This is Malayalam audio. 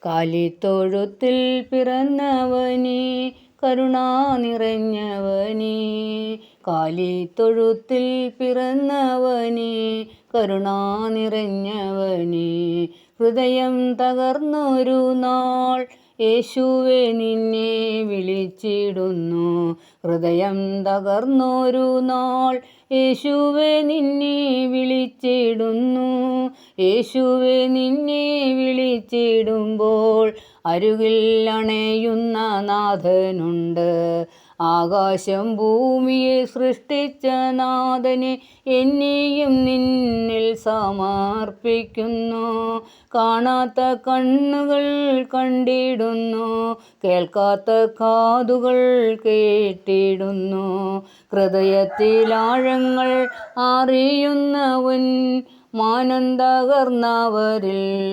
കാലിത്തൊഴുത്തിൽ പിറന്നവനേ, കരുണാ നിറഞ്ഞവനേ. കാലിത്തൊഴുത്തിൽ പിറന്നവനേ, കരുണാ നിറഞ്ഞവനേ. ഹൃദയം തകർന്നൊരു നാൾ യേശുവേ നിന്നെ വിളിച്ചിടുന്നു. ഹൃദയം തകർന്നൊരു നാൾ യേശുവേ നിന്നെ വിളിച്ചിടുന്നു. യേശുവേ നിന്നെ വിളിച്ചിടുമ്പോൾ അരുകിൽ അണയുന്ന നാഥനുണ്ട്. ആകാശം ഭൂമിയെ സൃഷ്ടിച്ച നാഥനെ എന്നെയും നിന്നിൽ സമർപ്പിക്കുന്നു. കാണാത്ത കണ്ണുകൾ കണ്ടിടുന്നു, കേൾക്കാത്ത കാതുകൾ കേട്ടിടുന്നു. ഹൃദയത്തിലാഴങ്ങൾ അറിയുന്നവൻ, മാനം തകർന്നവരിൽ